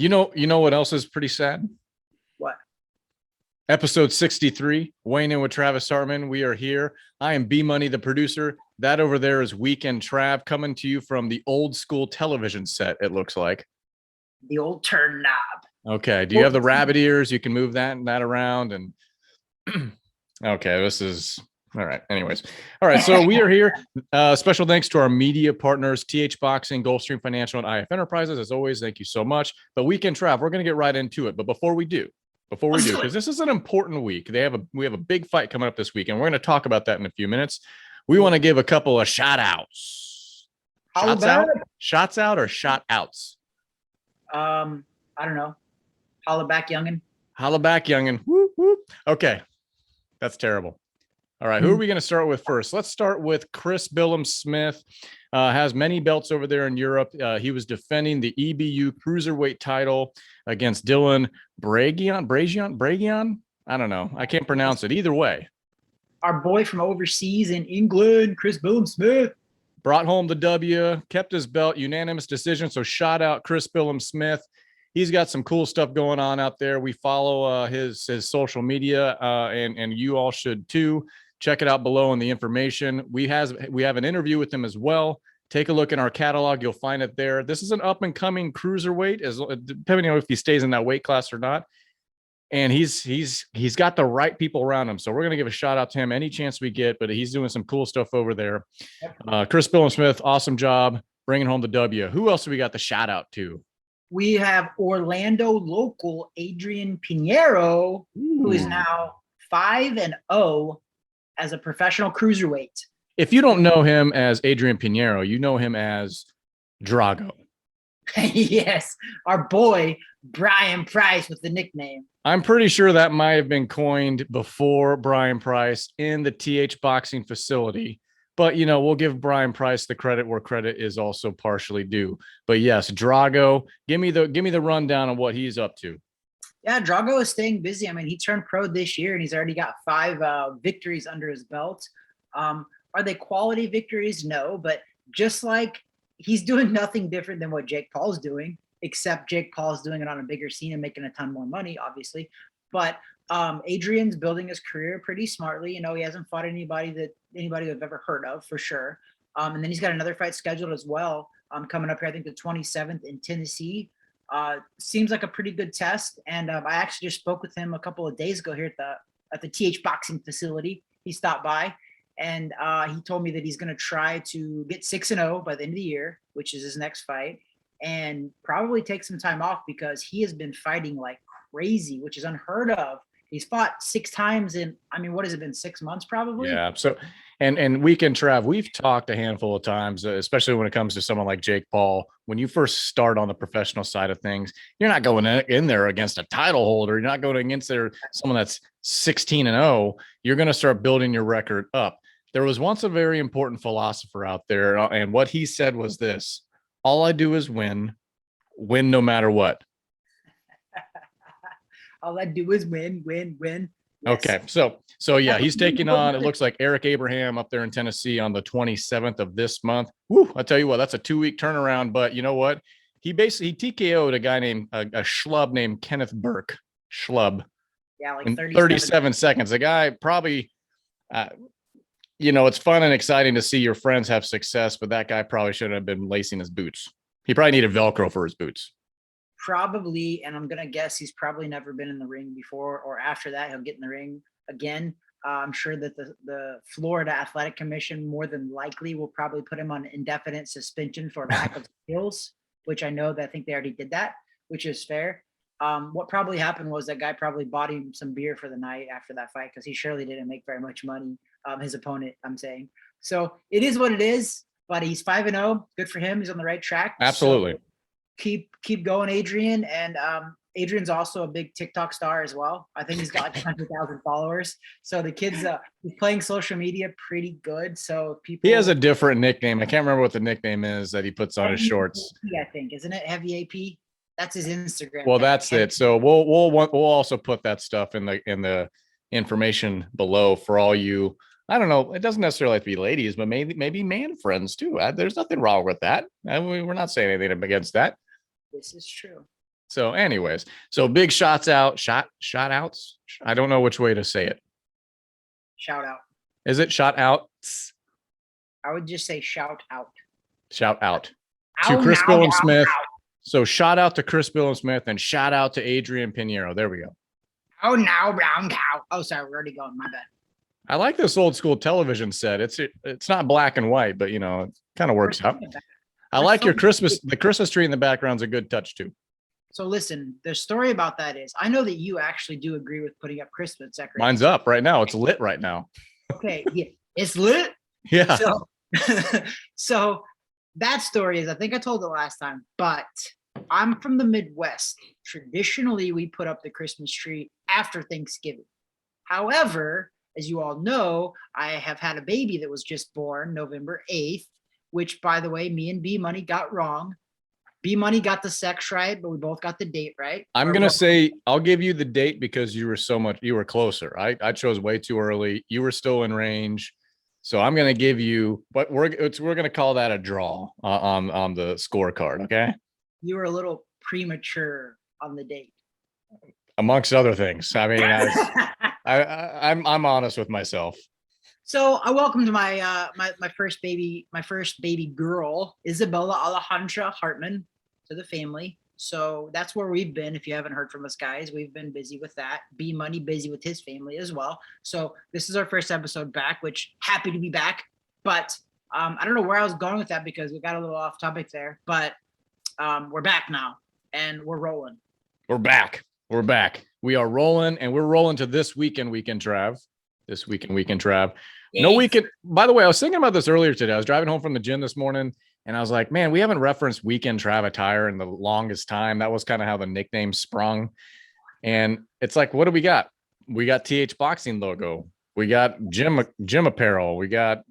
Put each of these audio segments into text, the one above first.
You know what else is pretty sad? What? Episode 63, weighing in with Travis Hartman. We are here. I am B Money, the producer. That over there is Weekend Trav, coming to you from the old school television set, it looks like. The old turn knob. Okay. Do you have the rabbit ears? You can move that and that around. And okay, this is all right. Anyways, all right. So we are here. Special thanks to our media partners, TH Boxing, Gulfstream Financial, and IF Enterprises. As always, thank you so much. But Weekend Trav, we're going to get right into it. But before we do, because this is an important week, we have a big fight coming up this week, and we're going to talk about that in a few minutes. We want to give a couple of shout outs. Shots out or shot outs? I don't know. Holla back, youngin. Holla back, youngin. Whoop, whoop. Okay. That's terrible. All right. Who are we going to start with first? Let's start with Chris Billum-Smith. Has many belts over there in Europe. He was defending the EBU cruiserweight title against Dylan Bragion. I don't know. I can't pronounce it. Either way. Our boy from overseas in England, Chris Billum-Smith. Brought home the W, kept his belt, unanimous decision. So shout out Chris Billum-Smith. He's got some cool stuff going on out there. We follow his social media, and you all should too. Check it out below in the information. We have an interview with him as well. Take a look in our catalog. You'll find it there. This is an up-and-coming cruiserweight, depending on if he stays in that weight class or not. And he's got the right people around him. So we're going to give a shout out to him any chance we get, but he's doing some cool stuff over there. Chris Billum-Smith, awesome job bringing home the W. Who else do we got the shout out to? We have Orlando local Adrian Pinheiro, who is now 5-0 as a professional cruiserweight. If you don't know him as Adrian Pinheiro, you know him as Drago. Yes, our boy Brian Price with the nickname. I'm pretty sure that might have been coined before Brian Price in the TH Boxing facility. But, we'll give Brian Price the credit where credit is also partially due. But yes, Drago, give me the rundown on what he's up to. Yeah, Drago is staying busy. I mean, he turned pro this year and he's already got 5 victories under his belt. Are they quality victories? No, but just like he's doing nothing different than what Jake Paul's doing, except Jake Paul's doing it on a bigger scene and making a ton more money, obviously. But Adrian's building his career pretty smartly. He hasn't fought anybody I've ever heard of, for sure. And then he's got another fight scheduled as well, coming up here, I think the 27th in Tennessee. Seems like a pretty good test. And I actually just spoke with him a couple of days ago here at the TH Boxing facility. He stopped by and he told me that he's going to try to get 6-0 by the end of the year, which is his next fight, and probably take some time off because he has been fighting like crazy, which is unheard of. He's fought 6 times in, what has it been, 6 months probably? Yeah. So, and Weekend Trav, we've talked a handful of times, especially when it comes to someone like Jake Paul. When you first start on the professional side of things, you're not going in there against a title holder. You're not going against someone that's 16-0. You're going to start building your record up. There was once a very important philosopher out there, and what he said was this: all I do is win no matter what. All I do is win. Yes. Okay. So yeah, he's taking on, it looks like, Eric Abraham up there in Tennessee on the 27th of this month. Woo, I tell you what, that's a 2-week turnaround, but you know what? He TKO'd a guy named a schlub named Kenneth Burke. Schlub. Yeah, like in 37 seconds. The guy probably, it's fun and exciting to see your friends have success, but that guy probably shouldn't have been lacing his boots. He probably needed Velcro for his boots. Probably, and I'm going to guess he's probably never been in the ring before, or after that, he'll get in the ring again. I'm sure that the Florida Athletic Commission more than likely will probably put him on indefinite suspension for lack of skills, which I think they already did that, which is fair. What probably happened was that guy probably bought him some beer for the night after that fight because he surely didn't make very much money, his opponent, I'm saying. So it is what it is, but he's 5-0. Good for him. He's on the right track. Absolutely. So keep going, Adrian. And Adrian's also a big TikTok star as well. I think he's got like 100,000 followers. So the kid's he's playing social media pretty good. So he has a different nickname. I can't remember what the nickname is that he puts on his shorts. I think, isn't it? Heavy AP. That's his Instagram. Well, that's it. So we'll also put that stuff in the information below for all you. I don't know. It doesn't necessarily have to be ladies, but maybe man friends too. There's nothing wrong with that. We're not saying anything against that. This is true. So anyways, so big shots out, shot outs. I don't know which way to say it. Shout out. Is it shot out? I would just say shout out. Shout out to Ow, Chris now, Billum now, Smith. now. So shout out to Chris Billum Smith and shout out to Adrian Pinheiro. There we go. Oh, now brown cow. Oh, sorry, we're already going. My bad. I like this old school television set. It's not black and white, but you know, it kind of works out. I like your Christmas. The Christmas tree in the background's a good touch too. So listen, the story about that is, I know that you actually do agree with putting up Christmas decorations. Mine's up right now. It's lit right now. Okay, yeah, it's lit. Yeah. So, so that story is, I think I told it last time, but I'm from the Midwest. Traditionally, we put up the Christmas tree after Thanksgiving. However, as you all know, I have had a baby that was just born November 8th, which, by the way, me and B Money got wrong. B Money got the sex right, but we both got the date right. I'm going to say I'll give you the date because you were closer. I chose way too early. You were still in range. So I'm going to give you, but we're going to call that a draw on the scorecard. Okay. You were a little premature on the date. Amongst other things. I mean, I'm honest with myself. So I welcomed my my first baby girl, Isabella Alejandra Hartman, to the family. So that's where we've been. If you haven't heard from us, guys, we've been busy with that. B Money busy with his family as well. So this is our first episode back, which happy to be back. But I don't know where I was going with that because we got a little off topic there. But we're back now and we're rolling. We're back. We are rolling, and we're rolling to this weekend Trav. This weekend Trav. No weekend. By the way, I was thinking about this earlier today. I was driving home from the gym this morning, and I was like, man, we haven't referenced weekend Trav attire in the longest time. That was kind of how the nickname sprung. And it's like, what do we got? We got TH Boxing logo. We got gym apparel. We got,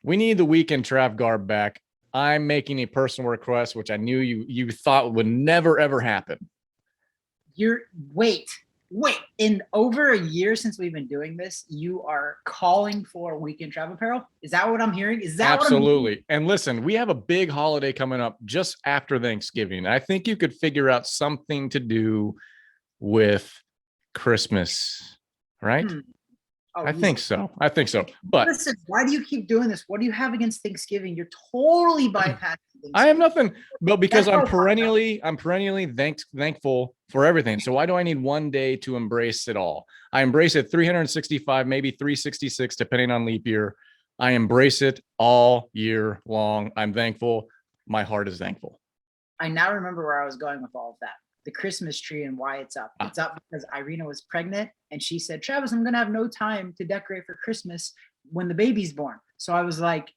we need the weekend Trav garb back. I'm making a personal request, which I knew you thought would never, ever happen. Wait, in over a year since we've been doing this, you are calling for weekend Trav apparel? Is that what I'm hearing? Is that absolutely? And listen, we have a big holiday coming up just after Thanksgiving. I think you could figure out something to do with Christmas, right? Oh, I think so. But listen, why do you keep doing this? What do you have against Thanksgiving? You're totally bypassing Thanksgiving. I have nothing, but because I'm perennially thankful for everything. So why do I need one day to embrace it all? I embrace it 365, maybe 366, depending on leap year. I embrace it all year long. I'm thankful. My heart is thankful. I now remember where I was going with all of that. The Christmas tree and why it's up. It's up because Irina was pregnant and she said, Travis, I'm going to have no time to decorate for Christmas when the baby's born. So I was like,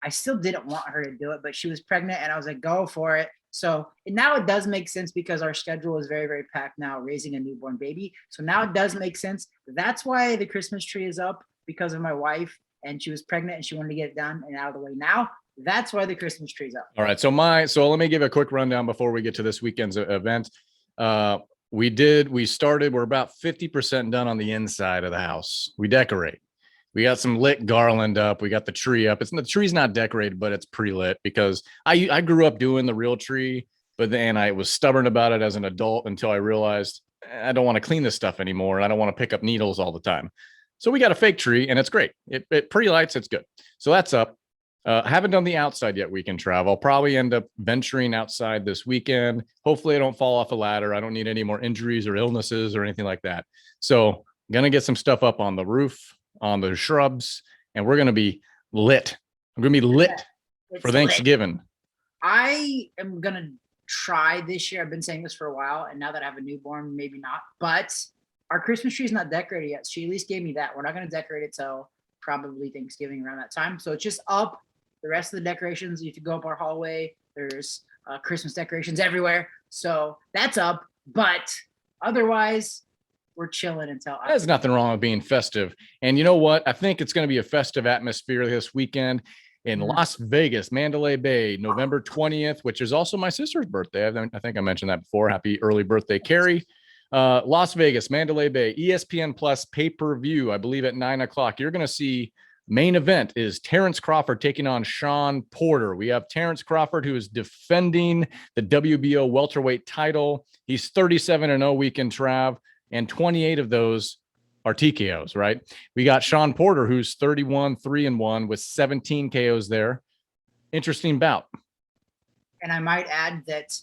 I still didn't want her to do it, but she was pregnant and I was like, go for it. So now it does make sense because our schedule is very, very packed now, raising a newborn baby. So now it does make sense. That's why the Christmas tree is up, because of my wife, and she was pregnant and she wanted to get it done and out of the way now. That's why the Christmas tree is up. All right. So let me give a quick rundown before we get to this weekend's event. We started, we're about 50% done on the inside of the house. We decorate. We got some lit garland up. We got the tree up. The tree's not decorated, but it's pre-lit because I grew up doing the real tree, but then I was stubborn about it as an adult until I realized I don't want to clean this stuff anymore. I don't want to pick up needles all the time. So we got a fake tree and it's great. It pre-lights. It's good. So that's up. I haven't done the outside yet. Weekend travel. I'll probably end up venturing outside this weekend. Hopefully I don't fall off a ladder. I don't need any more injuries or illnesses or anything like that. So I'm going to get some stuff up on the roof, on the shrubs, and we're going to be lit. I'm going to be lit for Thanksgiving. Lit. I am going to try this year. I've been saying this for a while, and now that I have a newborn, maybe not. But our Christmas tree is not decorated yet. She at least gave me that. We're not going to decorate it till probably Thanksgiving around that time. So it's just up. The rest of the decorations, if you go up our hallway, there's Christmas decorations everywhere. So that's up. But otherwise, we're chilling until. There's nothing wrong with being festive. And you know what? I think it's going to be a festive atmosphere this weekend in Las Vegas, Mandalay Bay, November 20th, which is also my sister's birthday. I think I mentioned that before. Happy early birthday, Carrie. Las Vegas, Mandalay Bay, ESPN Plus pay-per-view, I believe at 9 o'clock. You're going to see Main event is Terence Crawford taking on Shawn Porter. We have Terence Crawford, who is defending the WBO welterweight title. He's 37-0 weekend Trav, and 28 of those are TKOs, right? We got Shawn Porter, who's 31-3-1 with 17 KOs there. Interesting bout. And I might add that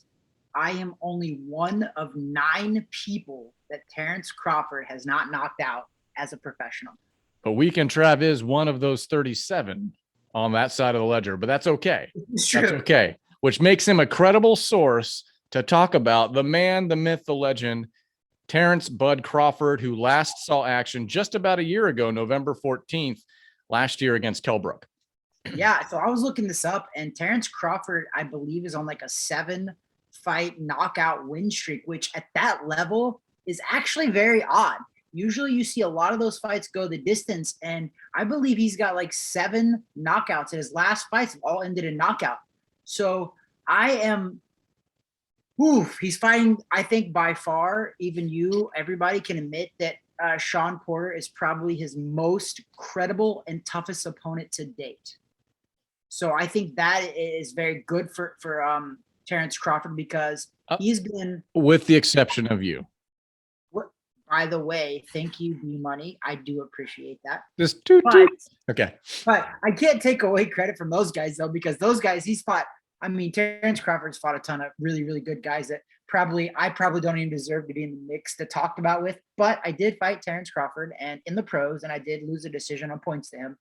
I am only one of 9 people that Terence Crawford has not knocked out as a professional. But Weekend Trav is one of those 37 on that side of the ledger, but that's okay. It's true. That's okay, which makes him a credible source to talk about the man, the myth, the legend, Terence Bud Crawford, who last saw action just about a year ago, November 14th, last year against Kelbrook. Yeah, so I was looking this up, and Terence Crawford, I believe, is on like a 7-fight knockout win streak, which at that level is actually very odd. Usually you see a lot of those fights go the distance, and I believe he's got like 7 knockouts, and his last fights have all ended in knockout. So he's fighting, I think by far, even everybody can admit that Shawn Porter is probably his most credible and toughest opponent to date. So I think that is very good for Terence Crawford, because he's been, with the exception of you. By the way, thank you, B Money. I do appreciate that. Just okay. But I can't take away credit from those guys, though, because those guys he's fought. I mean, Terence Crawford's fought a ton of really, really good guys that I probably don't even deserve to be in the mix to talk about with. But I did fight Terence Crawford and in the pros, and I did lose a decision on points to him.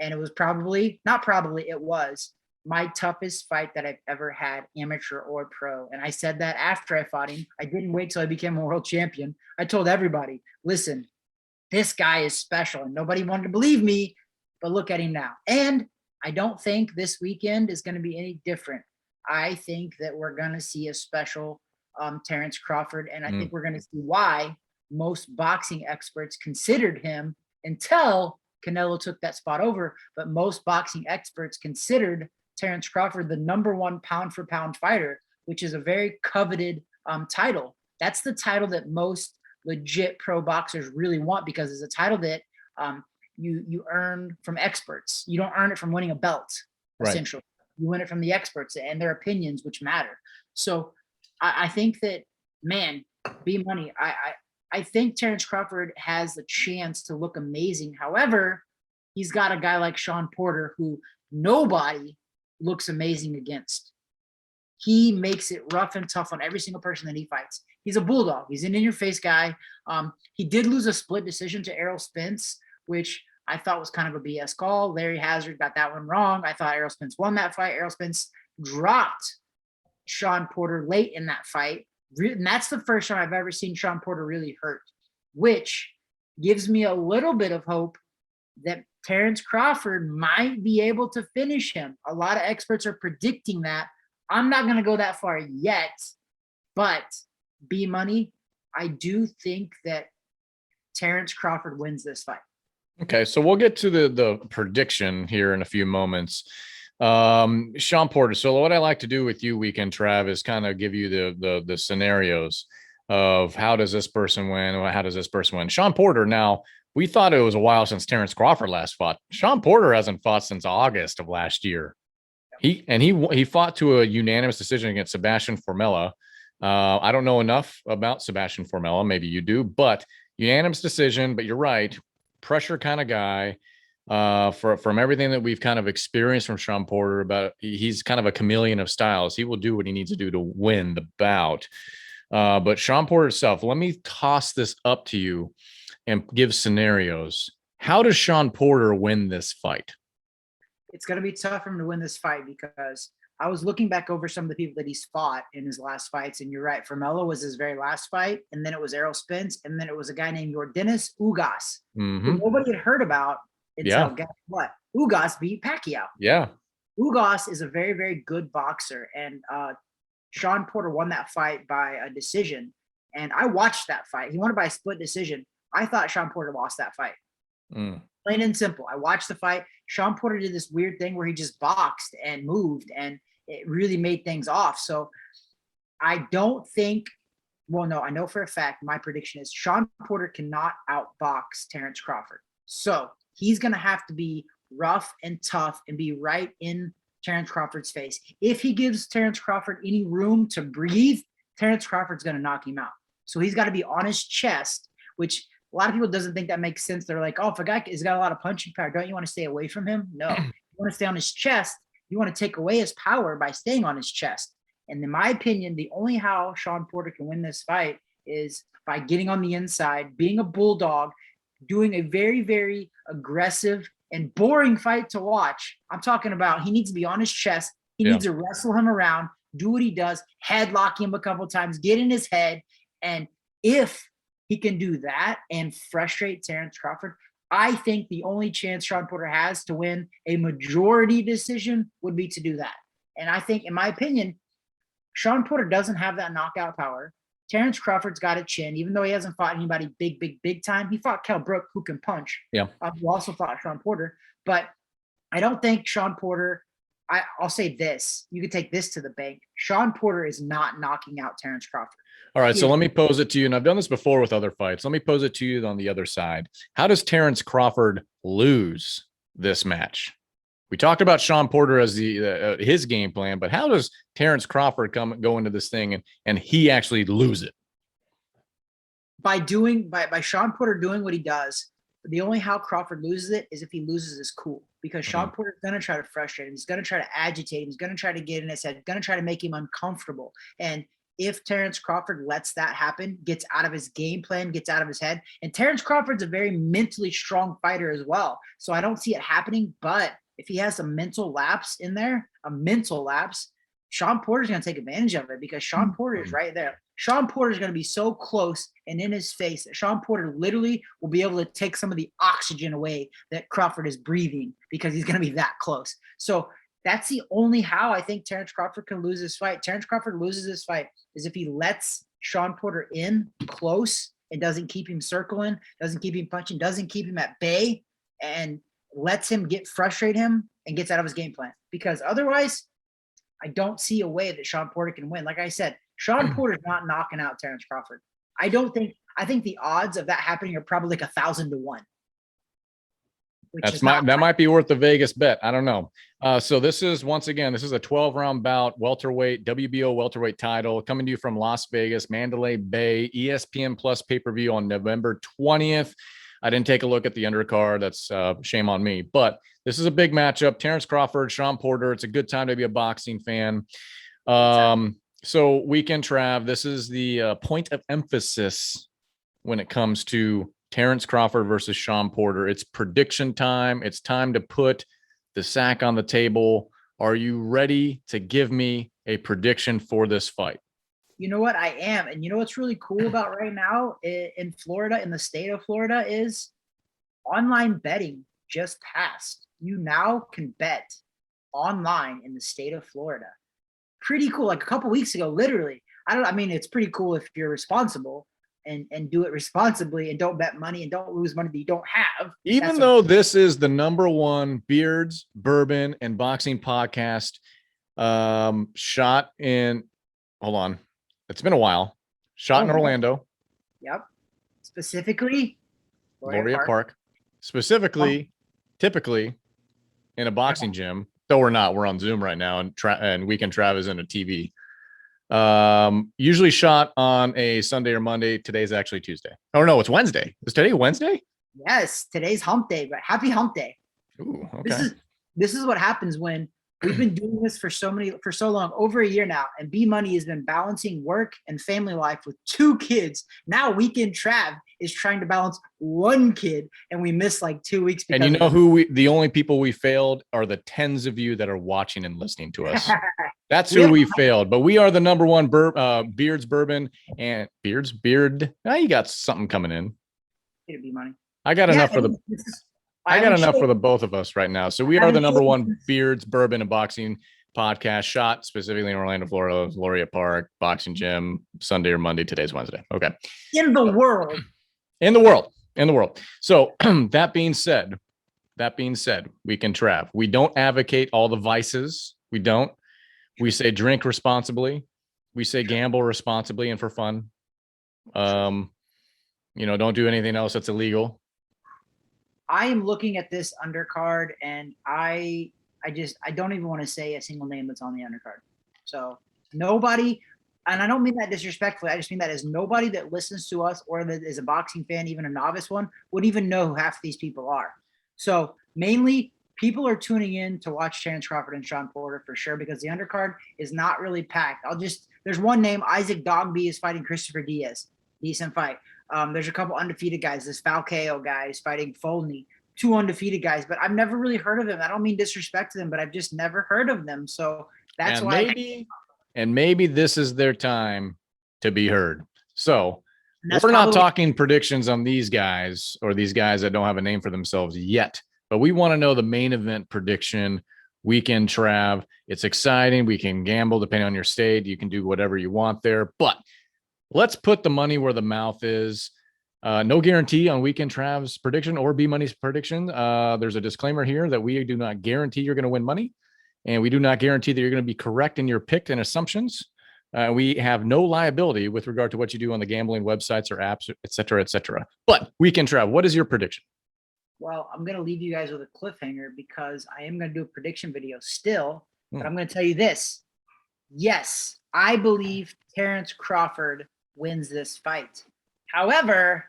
And it was it was my toughest fight that I've ever had, amateur or pro. And I said that after I fought him. I didn't wait till I became a world champion. I told everybody, listen, this guy is special. And nobody wanted to believe me, but look at him now. And I don't think this weekend is going to be any different. I think that we're going to see a special Terence Crawford. And I think we're going to see why most boxing experts considered him until Canelo took that spot over. But most boxing experts considered Terence Crawford the #1 pound for pound fighter, which is a very coveted title. That's the title that most legit pro boxers really want, because it's a title that you earn from experts. You don't earn it from winning a belt, essentially. You win it from the experts and their opinions, which matter. So I think that, man, B Money, I think Terence Crawford has a chance to look amazing. However, he's got a guy like Shawn Porter who nobody looks amazing against. He makes it rough and tough on every single person that he fights. He's a bulldog. He's an in-your-face guy. He did lose a split decision to Errol Spence, which I thought was kind of a BS call. Larry Hazard got that one wrong. I thought Errol Spence won that fight. Errol Spence dropped Shawn Porter late in that fight. And that's the first time I've ever seen Shawn Porter really hurt, which gives me a little bit of hope that Terence Crawford might be able to finish him. A lot of experts are predicting that. I'm not going to go that far yet, but B Money, I do think that Terence Crawford wins this fight. Okay, so we'll get to the prediction here in a few moments. Shawn Porter. So what I like to do with you, Weekend Trav, is kind of give you the scenarios of how does this person win, or how does this person win. Shawn Porter. Now, we thought it was a while since Terence Crawford last fought. Shawn Porter hasn't fought since August of last year. He fought to a unanimous decision against Sebastian Formella. I don't know enough about Sebastian Formella. Maybe you do, but unanimous decision. But you're right, pressure kind of guy. From everything that we've kind of experienced from Shawn Porter, about he's kind of a chameleon of styles. He will do what he needs to do to win the bout. But Shawn Porter itself, let me toss this up to you and give scenarios. How does Shawn Porter win this fight? It's going to be tough for him to win this fight, because I was looking back over some of the people that he's fought in his last fights, and you're right. Formella was his very last fight, and then it was Errol Spence, and then it was a guy named Yordenis Ugas, who nobody had heard about until guess what? Ugas beat Pacquiao. Yeah. Ugas is a very, very good boxer, and Shawn Porter won that fight by a decision, and I watched that fight. He won it by a split decision. I thought Shawn Porter lost that fight. Plain and simple. I watched the fight. Shawn Porter did this weird thing where he just boxed and moved, and it really made things off. So I don't think, well, no, I know for a fact, my prediction is Shawn Porter cannot outbox Terence Crawford. So he's going to have to be rough and tough and be right in Terence Crawford's face. If he gives Terence Crawford any room to breathe, Terence Crawford's going to knock him out. So he's got to be on his chest, which a lot of people doesn't think that makes sense. They're like, oh, if a guy has got a lot of punching power, don't you want to stay away from him? No, you want to stay on his chest. You want to take away his power by staying on his chest. And in my opinion, the only how Shawn Porter can win this fight is by getting on the inside, being a bulldog, doing a very, very aggressive and boring fight to watch. I'm talking about he needs to be on his chest. He needs to wrestle him around, do what he does, headlock him a couple of times, get in his head. And if he can do that and frustrate Terence Crawford, I think the only chance Shawn Porter has to win a majority decision would be to do that. And I think, in my opinion, Shawn Porter doesn't have that knockout power. Terence Crawford's got a chin, even though he hasn't fought anybody big time. He fought Kell Brook, who can punch. Yeah. Who also fought Shawn Porter. But I don't think Shawn Porter, I'll say this. You can take this to the bank. Shawn Porter is not knocking out Terence Crawford. All right, so let me pose it to you, and I've done this before with other fights. Let me pose it to you on the other side. How does Terence Crawford lose this match? We talked about Shawn Porter as the his game plan, but how does Terence Crawford go into this thing and he actually lose it? By Shawn Porter doing what he does. The only how Crawford loses it is if he loses his cool, because Shawn Porter's going to try to frustrate him. He's going to try to agitate him. He's going to try to get in his head, going to try to make him uncomfortable. And if Terence Crawford lets that happen, gets out of his game plan, gets out of his head, and Terence Crawford's a very mentally strong fighter as well. So I don't see it happening, but if he has a mental lapse in there, Shawn Porter's going to take advantage of it, because Shawn Porter is right there. Shawn Porter is going to be so close and in his face that Shawn Porter literally will be able to take some of the oxygen away that Crawford is breathing, because he's going to be that close. So that's the only how I think Terence Crawford can lose this fight. Terence Crawford loses this fight is if he lets Shawn Porter in close and doesn't keep him circling, doesn't keep him punching, doesn't keep him at bay, and lets him frustrate him and gets out of his game plan. Because otherwise, I don't see a way that Shawn Porter can win. Like I said, Shawn Porter's not knocking out Terence Crawford. I think the odds of that happening are probably like 1,000 to 1. That might be worth the Vegas bet. I don't know. So this is, once again, this is a 12-round bout, welterweight, WBO welterweight title, coming to you from Las Vegas, Mandalay Bay, ESPN Plus pay-per-view on November 20th. I didn't take a look at the undercard. That's shame on me. But this is a big matchup. Terence Crawford, Shawn Porter. It's a good time to be a boxing fan. So Weekend Trav, this is the point of emphasis when it comes to Terence Crawford versus Shawn Porter. It's prediction time. It's time to put the sack on the table. Are you ready to give me a prediction for this fight? You know what? I am. And you know what's really cool about right now in Florida, in the state of Florida, is online betting just passed. You now can bet online in the state of Florida. Pretty cool. Like a couple weeks ago, literally. I mean, it's pretty cool if you're responsible and do it responsibly and don't bet money and don't lose money that you don't have. Even though this is the #1 beards, bourbon, and boxing podcast shot in, hold on, it's been a while, shot in Orlando. Yep. Specifically Laureate Park. Specifically, typically in a boxing gym, though we're not. We're on Zoom right now, and Weekend Trav is in a TV. Usually shot on a Sunday or Monday. Today's actually Tuesday. Oh no, it's Wednesday. Is today Wednesday? Yes, today's hump day, but happy hump day. Ooh, okay. This is what happens when we've been doing this for so long, over a year now, and B Money has been balancing work and family life with 2 kids. Now Weekend Trav is trying to balance 1 kid, and we missed like 2 weeks. And you know who the only people we failed are the tens of you that are watching and listening to us. That's who we failed. But we are the #1 beards, bourbon, and beard. Now you got something coming in. It'd be money. I got enough for the both of us right now. So we are the #1 beards, bourbon, and boxing podcast, shot specifically in Orlando, Florida, Laureate Park, boxing gym, Sunday or Monday. Today's Wednesday. Okay. In the world. So that being said, Weekend Trav, we don't advocate all the vices. We don't. We say drink responsibly. We say gamble responsibly and for fun. Don't do anything else that's illegal. I am looking at this undercard, and I don't even want to say a single name that's on the undercard. So nobody, and I don't mean that disrespectfully. I just mean that as nobody that listens to us or that is a boxing fan, even a novice one, would even know who half of these people are. So mainly people are tuning in to watch Terence Crawford and Shawn Porter for sure, because the undercard is not really packed. There's one name, Isaac Dogby is fighting Christopher Diaz. Decent fight. There's a couple undefeated guys. This Falcao guy is fighting Folney. 2 undefeated guys, but I've never really heard of them. I don't mean disrespect to them, but I've just never heard of them. So that's why. Maybe this is their time to be heard. So We're not talking predictions on these guys or these guys that don't have a name for themselves yet, but we want to know the main event prediction. Weekend Trav. It's exciting. We can gamble depending on your state. You can do whatever you want there, but let's put the money where the mouth is. No guarantee on Weekend Trav's prediction or B Money's prediction. There's a disclaimer here that we do not guarantee you're going to win money, and we do not guarantee that you're going to be correct in your pick and assumptions. We have no liability with regard to what you do on the gambling websites or apps, et cetera, et cetera. But Weekend Trav, what is your prediction? Well, I'm going to leave you guys with a cliffhanger because I am going to do a prediction video still, but I'm going to tell you this. Yes, I believe Terence Crawford wins this fight. However,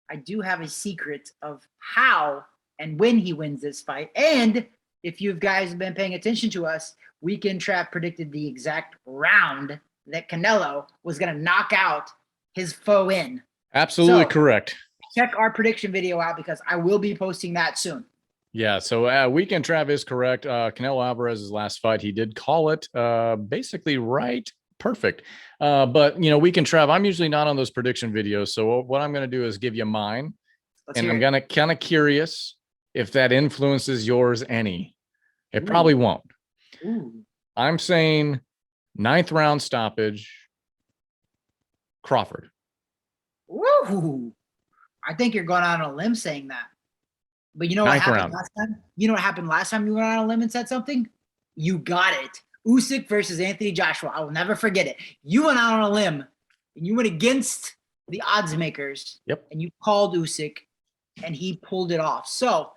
I do have a secret of how and when he wins this fight. And if you guys have been paying attention to us, Weekend Trap predicted the exact round that Canelo was going to knock out his foe in. Absolutely correct. Check our prediction video out because I will be posting that soon. Yeah, so Weekend Trav is correct. Canelo Alvarez's last fight, he did call it basically right. Perfect. But, Weekend Trav, I'm usually not on those prediction videos. So what I'm going to do is give you mine. I'm going to kind of curious if that influences yours any. It probably won't. Ooh. I'm saying 9th round stoppage, Crawford. Woo! I think you're going out on a limb saying that. But you know what happened last time? You know what happened last time you went on a limb and said something? You got it. Usyk versus Anthony Joshua. I will never forget it. You went out on a limb and you went against the odds makers. Yep. And you called Usyk and he pulled it off. So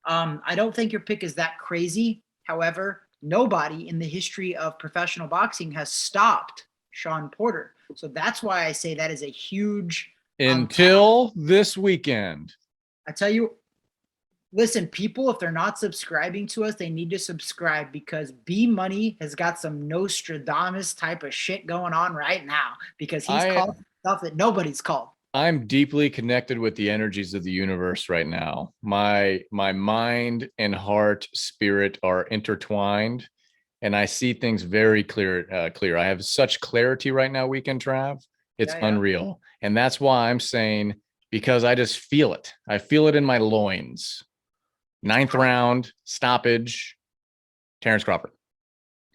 I don't think your pick is that crazy. However, nobody in the history of professional boxing has stopped Shawn Porter. So that's why I say that is a huge until this weekend. I tell you, listen, people, if they're not subscribing to us, they need to subscribe because B Money has got some Nostradamus type of shit going on right now because he's called stuff that nobody's called. I'm deeply connected with the energies of the universe right now. My mind and heart, spirit are intertwined, and I see things very clear. I have such clarity right now, Weekend Trav. It's unreal. And that's why I'm saying, because I just feel it. I feel it in my loins. 9th round stoppage, Terence Crawford.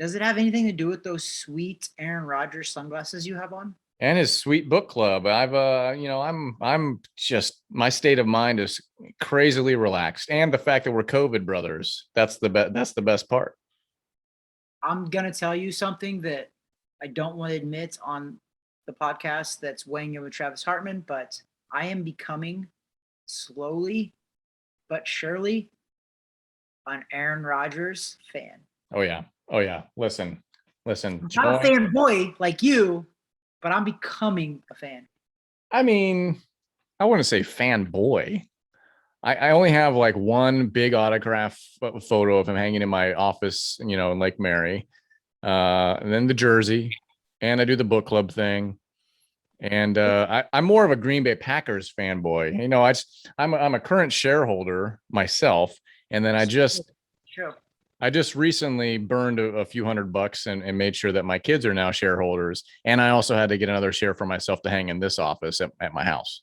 Does it have anything to do with those sweet Aaron Rodgers sunglasses you have on? And his sweet book club. I'm just, my state of mind is crazily relaxed. And the fact that we're COVID brothers, that's the best part. I'm going to tell you something that I don't want to admit on the podcast that's weighing in with Travis Hartman, but I am becoming slowly but surely an Aaron Rodgers fan. Oh yeah. Listen. I'm not a fanboy like you, but I'm becoming a fan. I mean, I wouldn't say fanboy. I only have like one big autograph photo of him hanging in my office, in Lake Mary. And then the jersey, and I do the book club thing. And I'm more of a Green Bay Packers fanboy. I'm a current shareholder myself. And then I just recently burned a few $100 and made sure that my kids are now shareholders. And I also had to get another share for myself to hang in this office at my house.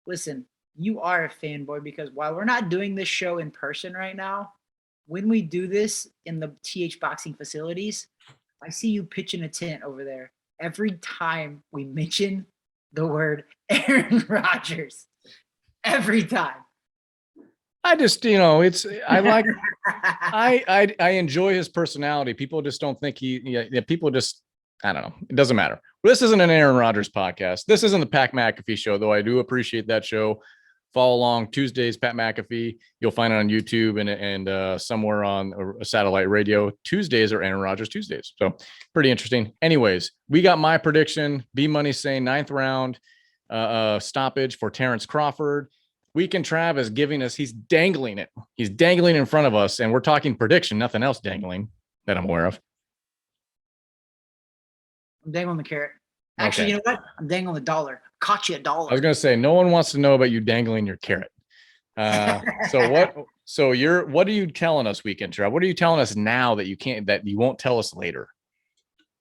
Listen, you are a fanboy because while we're not doing this show in person right now, when we do this in the TH Boxing facilities, I see you pitching a tent over there every time we mention the word Aaron Rodgers. Every time. I just, I enjoy his personality. People just don't think people just, I don't know. It doesn't matter. This isn't an Aaron Rodgers podcast. This isn't the Pat McAfee show, though I do appreciate that show. Follow along. Tuesdays, Pat McAfee. You'll find it on YouTube and somewhere on a satellite radio. Tuesdays are Aaron Rodgers Tuesdays. So pretty interesting. Anyways, we got my prediction. B Money saying 9th round stoppage for Terence Crawford. Weekend Trav is giving us, he's dangling it. He's dangling in front of us, and we're talking prediction, nothing else dangling that I'm aware of. I'm dangling the carrot. Actually, okay. You know what? I'm dangling the dollar. Caught you a dollar. I was going to say, no one wants to know about you dangling your carrot. So what are you telling us, Weekend Trav? What are you telling us now that you won't tell us later?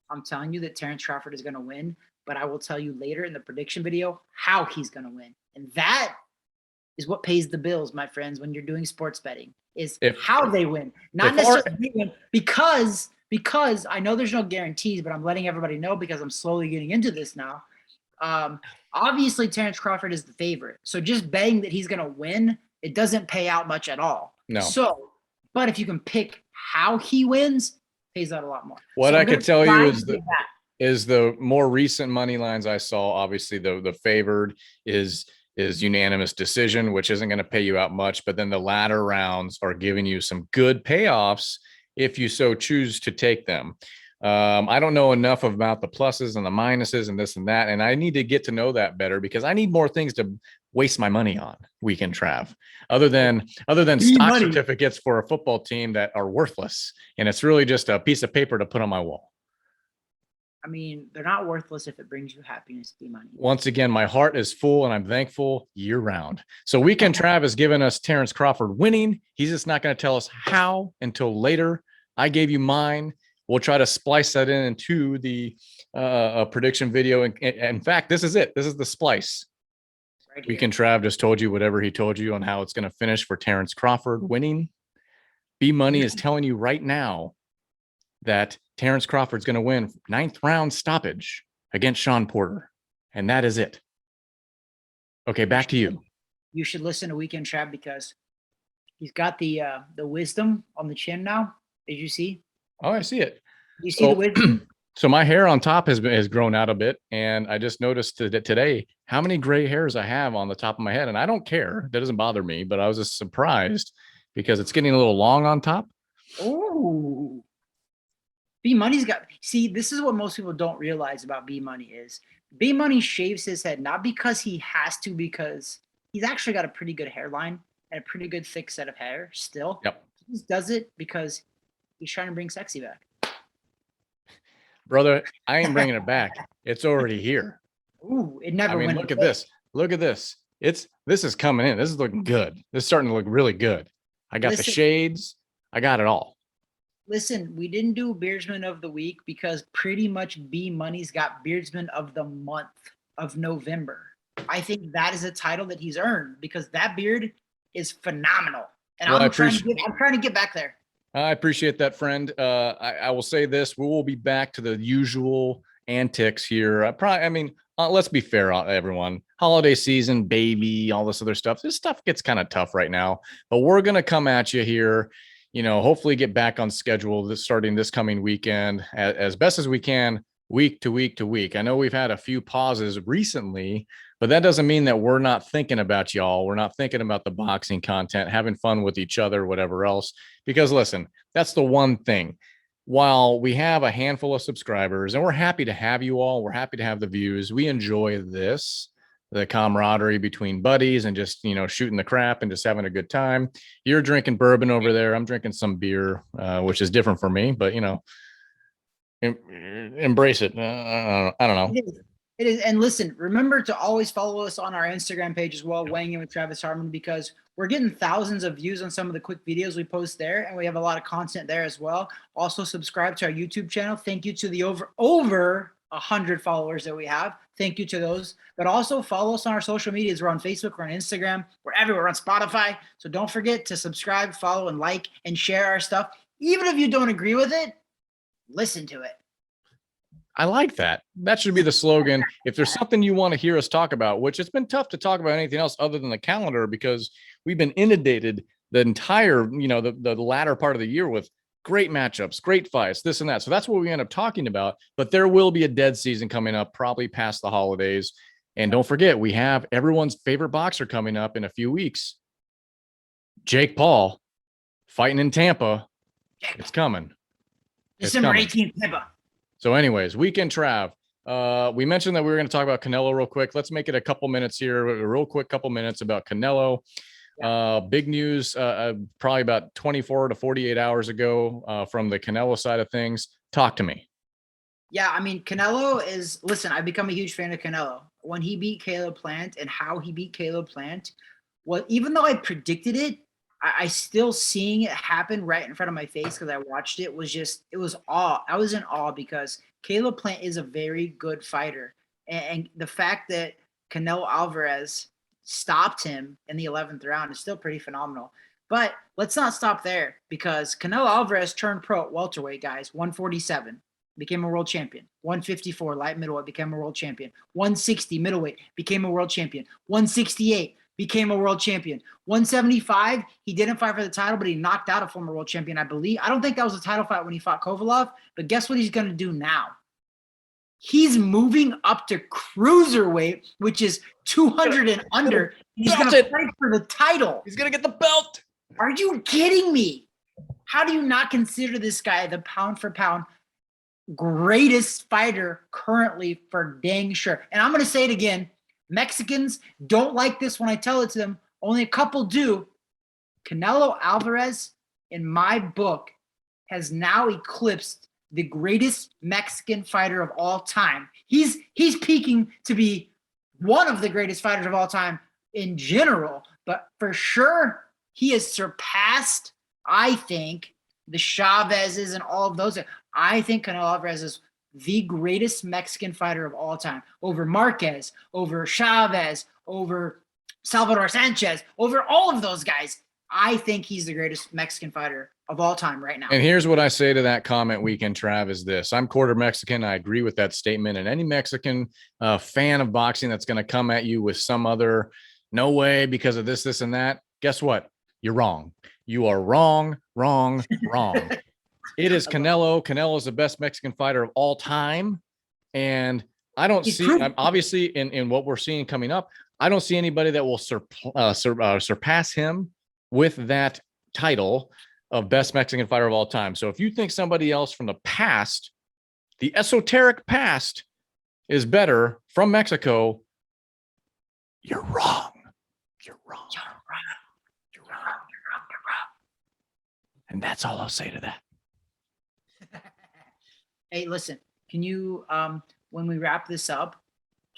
I'm telling you that Terence Crawford is going to win, but I will tell you later in the prediction video how he's going to win. And that is what pays the bills, my friends, when you're doing sports betting, is how they win. Not necessarily they win, because I know there's no guarantees, but I'm letting everybody know because I'm slowly getting into this now. Obviously, Terence Crawford is the favorite. So just betting that he's going to win, it doesn't pay out much at all. No. So, but if you can pick how he wins, it pays out a lot more. What I could tell you is the more recent money lines I saw, obviously the favored is unanimous decision, which isn't going to pay you out much. But then the latter rounds are giving you some good payoffs if you so choose to take them. I don't know enough about the pluses and the minuses and this and that. And I need to get to know that better because I need more things to waste my money on, Weekend Trav, other than stock certificates for a football team that are worthless. And it's really just a piece of paper to put on my wall. I mean, they're not worthless if it brings you happiness, money. Once again, my heart is full and I'm thankful year round. So Weekend Trav has given us Terence Crawford winning. He's just not going to tell us how until later. I gave you mine. We'll try to splice that into the prediction video. And in fact, this is it. This is the splice. Right. Weekend Trav just told you whatever he told you on how it's going to finish for Terence Crawford winning. B Money is telling you right now that Terence Crawford's going to win 9th round stoppage against Shawn Porter. And that is it. Okay, back to you. You should listen to Weekend Trav because he's got the wisdom on the chin now. Did you see? Oh, I see it. You see the wisdom? So my hair on top has grown out a bit. And I just noticed that today how many gray hairs I have on the top of my head. And I don't care. That doesn't bother me. But I was just surprised because it's getting a little long on top. Oh. B Money's got, see, this is what most people don't realize about B Money is B Money shaves his head, not because he has to, because he's actually got a pretty good hairline and a pretty good thick set of hair still. Yep. He just does it because he's trying to bring sexy back. Brother, I ain't bringing it back. It's already here. Ooh, it never went look at this. Look at this. This is coming in. This is looking good. This is starting to look really good. I got the shades. I got it all. Listen, we didn't do Beardsman of the Week because pretty much B Money's got Beardsman of the month of November. I think that is a title that he's earned because that beard is phenomenal. And I'm trying to get back there. I appreciate that, friend. I will say this. We will be back to the usual antics here. Let's be fair, everyone. Holiday season, baby, all this other stuff. This stuff gets kind of tough right now. But we're going to come at you here. Hopefully get back on schedule starting this coming weekend as best as we can, week to week to week. I know we've had a few pauses recently, but that doesn't mean that we're not thinking about y'all. We're not thinking about the boxing content, having fun with each other, whatever else. Because listen, that's the one thing. While we have a handful of subscribers and we're happy to have you all, we're happy to have the views. We enjoy this. The camaraderie between buddies and just, shooting the crap and just having a good time. You're drinking bourbon over there. I'm drinking some beer, which is different for me, but embrace it. I don't know. It is. And listen, remember to always follow us on our Instagram page as well, Weighing In with Travis Harmon, because we're getting thousands of views on some of the quick videos we post there. And we have a lot of content there as well. Also subscribe to our YouTube channel. Thank you to the over 100 followers that we have. Thank you to those, but also follow us on our social medias. We're on Facebook, we're on Instagram, we're everywhere, we're on Spotify. So don't forget to subscribe, follow, and like, and share our stuff. Even if you don't agree with it, listen to it. I like that. That should be the slogan. If there's something you want to hear us talk about, which it's been tough to talk about anything else other than the calendar, because we've been inundated the entire, the latter part of the year with great matchups, great fights, this and that. So that's what we end up talking about. But there will be a dead season coming up, probably past the holidays. And don't forget, we have everyone's favorite boxer coming up in a few weeks. Jake Paul fighting in Tampa. It's coming. December 18th, Tampa. So anyways, Weekend Trav. We mentioned that we were going to talk about Canelo real quick. Let's make it a couple minutes here, a real quick couple minutes about Canelo. Big news, probably about 24 to 48 hours ago from the Canelo side of things. Talk to me. Yeah, I mean, Canelo is, listen, I've become a huge fan of Canelo. When he beat Caleb Plant and how he beat Caleb Plant, well, even though I predicted it, I still seeing it happen right in front of my face because I watched it was just, it was awe. I was in awe because Caleb Plant is a very good fighter. And the fact that Canelo Alvarez stopped him in the 11th round is still pretty phenomenal. But let's not stop there because Canelo Alvarez turned pro at welterweight, guys, 147. Became a world champion. 154 light middleweight, became a world champion. 160 middleweight, became a world champion. 168 became a world champion. 175, he didn't fight for the title, but he knocked out a former world champion, I believe. I don't think that was a title fight when he fought Kovalov, but guess what he's going to do now? He's moving up to cruiserweight, which is 200 and under. He's going to fight for the title. He's going to get the belt. Are you kidding me? How do you not consider this guy the pound for pound greatest fighter currently for dang sure? And I'm going to say it again. Mexicans don't like this when I tell it to them. Only a couple do. Canelo Alvarez, in my book, has now eclipsed the greatest Mexican fighter of all time. He's peaking to be one of the greatest fighters of all time in general, but for sure he has surpassed, I think, the Chavezes and all of those. I think Canelo Alvarez is the greatest Mexican fighter of all time, over Marquez, over Chavez, over Salvador Sanchez, over all of those guys. I think he's the greatest Mexican fighter of all time right now. And here's what I say to that comment, Weekend Trav, is this. I'm quarter Mexican. I agree with that statement. And any Mexican fan of boxing that's going to come at you with some other, no way, because of this, this, and that, guess what? You're wrong. You are wrong, wrong, wrong. It is Canelo. Canelo is the best Mexican fighter of all time. And I don't see, obviously, in what we're seeing coming up, I don't see anybody that will surpass him with that title of best Mexican fighter of all time. So if you think somebody else from the past, the esoteric past, is better from Mexico, you're wrong. You're wrong. You're wrong. You're wrong. You're wrong. You're wrong. And that's all I'll say to that. Hey, listen, can you, when we wrap this up,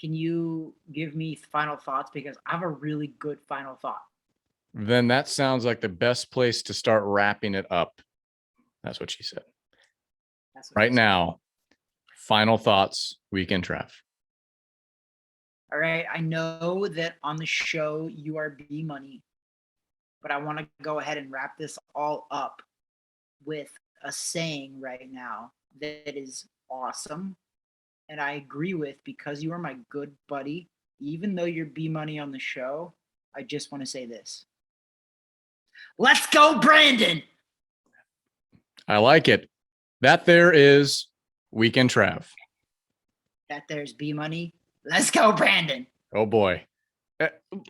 can you give me final thoughts? Because I have a really good final thought. Then that sounds like the best place to start wrapping it up. That's what she said. Right now, final thoughts, Weekend Trav. All right. I know that on the show you are B Money, but I want to go ahead and wrap this all up with a saying right now that is awesome. And I agree with, because you are my good buddy, even though you're B Money on the show, I just want to say this. Let's go, Brandon. I like it. That there is Weekend Trav. That there's B Money. Let's go, Brandon. Oh boy.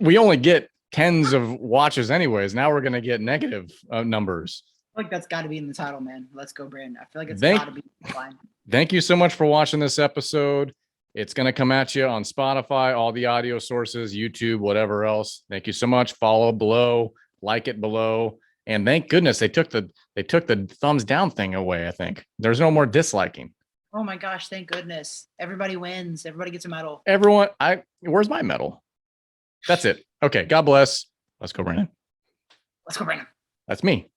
We only get tens of watches anyways. Now we're going to get negative numbers. I feel like that's got to be in the title, man. Let's go, Brandon. I feel like it's got to be fine. Thank you so much for watching this episode. It's going to come at you on Spotify, all the audio sources, YouTube, whatever else. Thank you so much. Follow below, like it below. And thank goodness they took the thumbs down thing away, I think. There's no more disliking. Oh my gosh, thank goodness. Everybody wins. Everybody gets a medal. Everyone, where's my medal? That's it. Okay, God bless. Let's go, Brandon. Let's go, Brandon. That's me.